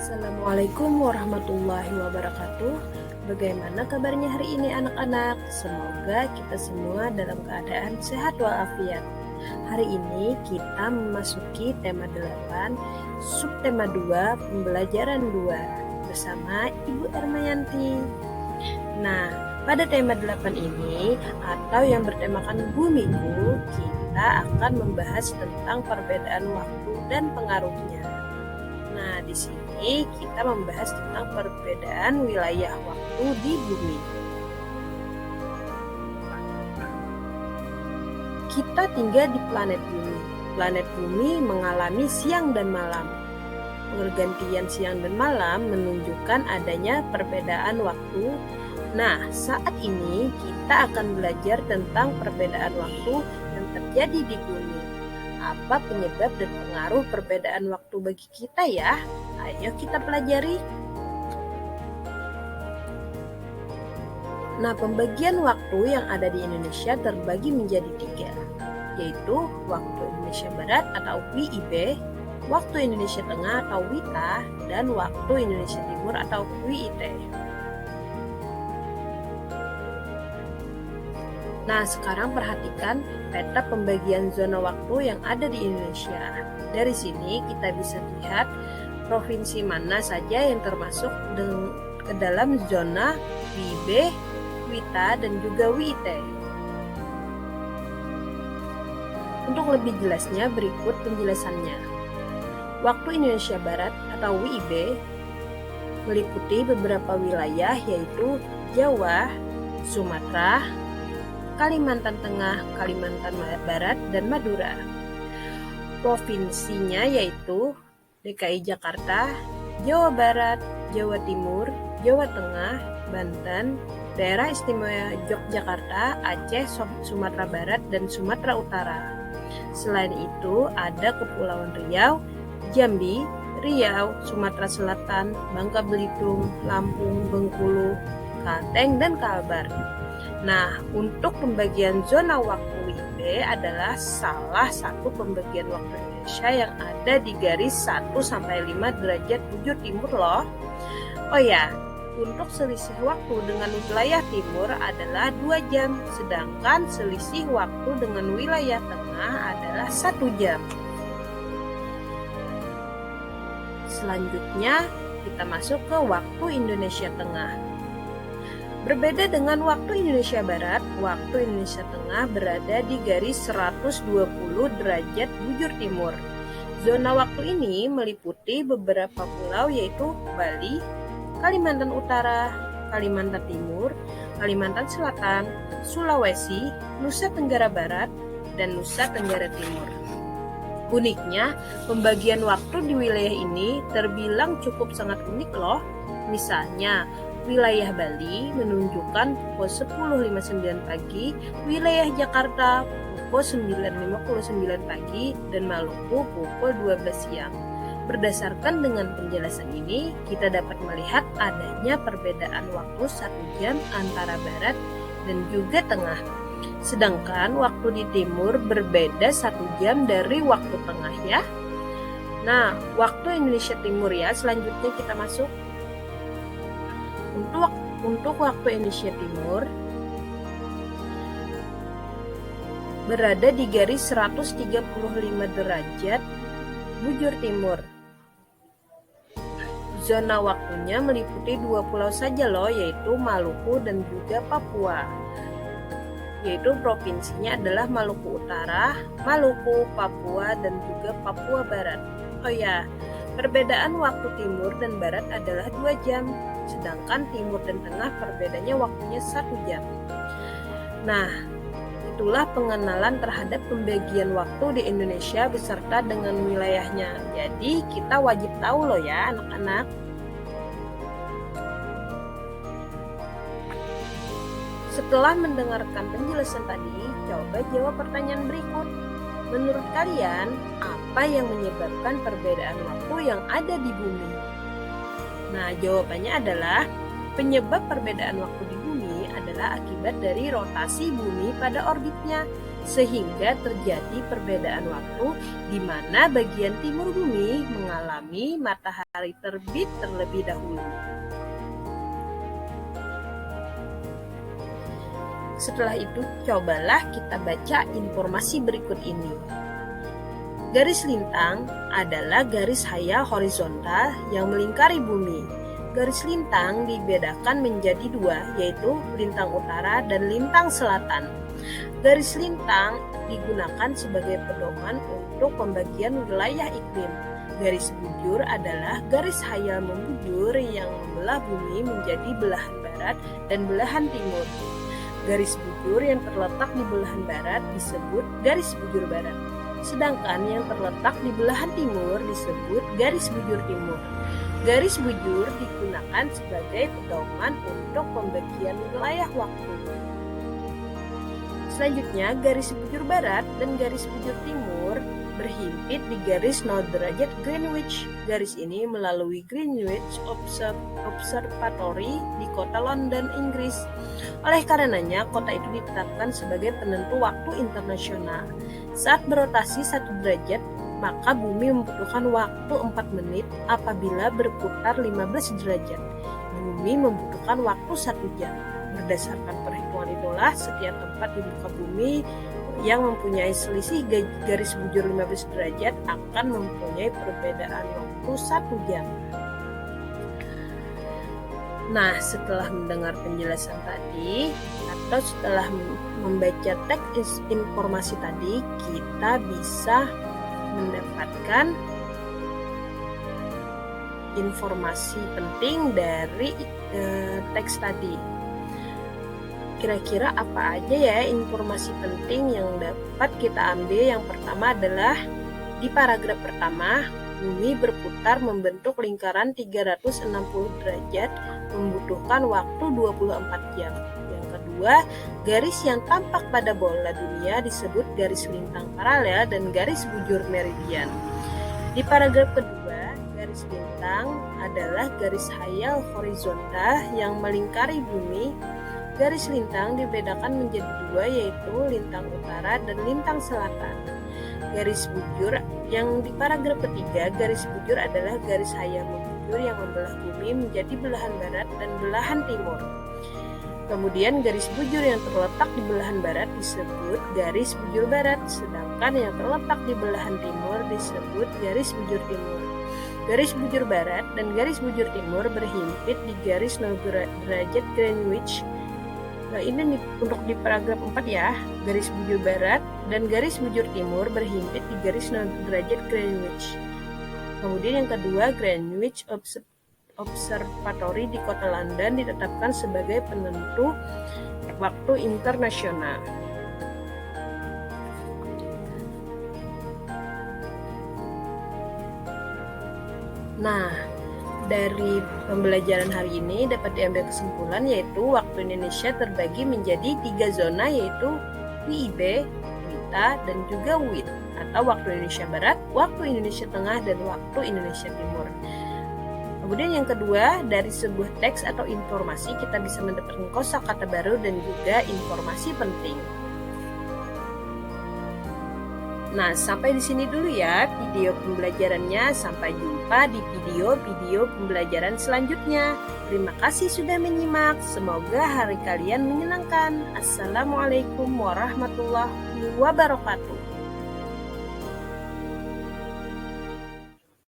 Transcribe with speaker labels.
Speaker 1: Assalamualaikum warahmatullahi wabarakatuh. Bagaimana kabarnya hari ini anak-anak? Semoga kita semua dalam keadaan sehat walafiat. Hari ini kita memasuki tema 8, subtema 2, pembelajaran 2 bersama Ibu Ermayanti. Nah, pada tema 8 ini atau yang bertemakan bumiku, kita akan membahas tentang perbedaan waktu dan pengaruhnya. Nah, di sini kita membahas tentang perbedaan wilayah waktu di bumi. Kita tinggal di planet bumi. Planet bumi mengalami siang dan malam. Pergantian siang dan malam menunjukkan adanya perbedaan waktu. Nah, saat ini kita akan belajar tentang perbedaan waktu yang terjadi di bumi. Apa penyebab dan pengaruh perbedaan waktu bagi kita ya? Ayo kita pelajari. Nah, pembagian waktu yang ada di Indonesia terbagi menjadi 3, yaitu waktu Indonesia Barat atau WIB, waktu Indonesia Tengah atau WITA, dan waktu Indonesia Timur atau WIT. Nah, sekarang perhatikan peta pembagian zona waktu yang ada di Indonesia. Dari sini kita bisa lihat provinsi mana saja yang termasuk ke dalam zona WIB, WITA, dan juga WIT. Untuk lebih jelasnya berikut penjelasannya. Waktu Indonesia Barat atau WIB meliputi beberapa wilayah yaitu Jawa, Sumatera, Kalimantan Tengah, Kalimantan Barat, dan Madura. Provinsinya yaitu DKI Jakarta, Jawa Barat, Jawa Timur, Jawa Tengah, Banten, Daerah Istimewa Yogyakarta, Aceh, Sumatera Barat, dan Sumatera Utara. Selain itu ada Kepulauan Riau, Jambi, Riau, Sumatera Selatan, Bangka Belitung, Lampung, Bengkulu, Kalteng, dan Kalbar. Nah, untuk pembagian zona waktu WIB adalah salah satu pembagian waktu Indonesia yang ada di garis 1-5 derajat bujur timur loh. Oh ya, untuk selisih waktu dengan wilayah timur adalah 2 jam, sedangkan selisih waktu dengan wilayah tengah adalah 1 jam. Selanjutnya, kita masuk ke waktu Indonesia Tengah. Berbeda dengan waktu Indonesia Barat, waktu Indonesia Tengah berada di garis 120 derajat bujur timur. Zona waktu ini meliputi beberapa pulau yaitu Bali, Kalimantan Utara, Kalimantan Timur, Kalimantan Selatan, Sulawesi, Nusa Tenggara Barat, dan Nusa Tenggara Timur. Uniknya, pembagian waktu di wilayah ini terbilang cukup sangat unik loh. Misalnya, wilayah Bali menunjukkan pukul 10.59 pagi, wilayah Jakarta pukul 9.59 pagi, dan Maluku pukul 12 siang. Berdasarkan dengan penjelasan ini, kita dapat melihat adanya perbedaan waktu 1 jam antara Barat dan juga Tengah. Sedangkan waktu di Timur berbeda 1 jam dari waktu Tengah ya. Nah, waktu Indonesia Timur ya, selanjutnya kita masuk. Untuk waktu Indonesia Timur berada di garis 135 derajat bujur timur. Zona waktunya meliputi 2 pulau saja loh, yaitu Maluku dan juga Papua. Yaitu provinsinya adalah Maluku Utara, Maluku, Papua, dan juga Papua Barat. Oh ya, perbedaan waktu timur dan barat adalah 2 jam, sedangkan timur dan tengah perbedaannya waktunya 1 jam. Nah, itulah pengenalan terhadap pembagian waktu di Indonesia beserta dengan wilayahnya. Jadi, kita wajib tahu loh ya anak-anak. Setelah mendengarkan penjelasan tadi, coba jawab pertanyaan berikut. Menurut kalian, apa yang menyebabkan perbedaan waktu yang ada di bumi? Nah, jawabannya adalah penyebab perbedaan waktu di bumi adalah akibat dari rotasi bumi pada orbitnya. sehingga terjadi perbedaan waktu di mana bagian timur bumi mengalami matahari terbit terlebih dahulu. Setelah itu, cobalah kita baca informasi berikut ini. Garis lintang adalah garis hayal horizontal yang melingkari bumi. Garis lintang dibedakan menjadi dua, yaitu lintang utara dan lintang selatan. Garis lintang digunakan sebagai pedoman untuk pembagian wilayah iklim. Garis bujur adalah garis hayal membujur yang membelah bumi menjadi belahan barat dan belahan timur. Garis bujur yang terletak di belahan barat disebut garis bujur barat. Sedangkan yang terletak di belahan timur disebut garis bujur timur. Garis bujur digunakan sebagai pedoman untuk pembagian wilayah waktu. Selanjutnya, garis bujur barat dan garis bujur timur berhimpit di garis 0 derajat Greenwich. Garis ini melalui Greenwich Observatory di kota London, Inggris. Oleh karenanya, kota itu ditetapkan sebagai penentu waktu internasional. Saat berotasi 1 derajat, maka bumi membutuhkan waktu 4 menit apabila berputar 15 derajat. Bumi membutuhkan waktu 1 jam. Berdasarkan perhitungan itulah, setiap tempat di muka bumi yang mempunyai selisih garis bujur 15 derajat akan mempunyai perbedaan waktu 1 jam. Nah, setelah mendengar penjelasan tadi atau setelah membaca teks informasi tadi, kita bisa mendapatkan informasi penting dari teks tadi. Kira-kira apa aja ya informasi penting yang dapat kita ambil? Yang pertama adalah di paragraf pertama, bumi berputar membentuk lingkaran 360 derajat membutuhkan waktu 24 jam. Yang kedua, garis yang tampak pada bola dunia disebut garis lintang paralel dan garis bujur meridian. Di paragraf kedua, garis lintang adalah garis hayal horizontal yang melingkari bumi. Garis lintang dibedakan menjadi dua, yaitu lintang utara dan lintang selatan. Garis bujur yang di paragraf ketiga, garis bujur adalah garis hayal membujur yang membelah bumi menjadi belahan barat dan belahan timur. Kemudian garis bujur yang terletak di belahan barat disebut garis bujur barat, sedangkan yang terletak di belahan timur disebut garis bujur timur. Garis bujur barat dan garis bujur timur berhimpit di garis 0 derajat Greenwich. Nah, ini untuk di paragraf 4 ya. Garis bujur barat dan garis bujur timur berhimpit di garis 0 derajat Greenwich. Kemudian yang kedua, Greenwich Observatory di kota London ditetapkan sebagai penentu waktu internasional. Nah, dari pembelajaran hari ini dapat diambil kesimpulan, yaitu waktu Indonesia terbagi menjadi 3 zona, yaitu WIB, WITA, dan juga WIT, atau waktu Indonesia Barat, waktu Indonesia Tengah, dan waktu Indonesia Timur. Kemudian yang kedua, dari sebuah teks atau informasi kita bisa mendapatkan kosakata baru dan juga informasi penting. Nah, sampai di sini dulu ya video pembelajarannya. Sampai jumpa di video-video pembelajaran selanjutnya. Terima kasih sudah menyimak. Semoga hari kalian menyenangkan. Assalamualaikum warahmatullahi wabarakatuh.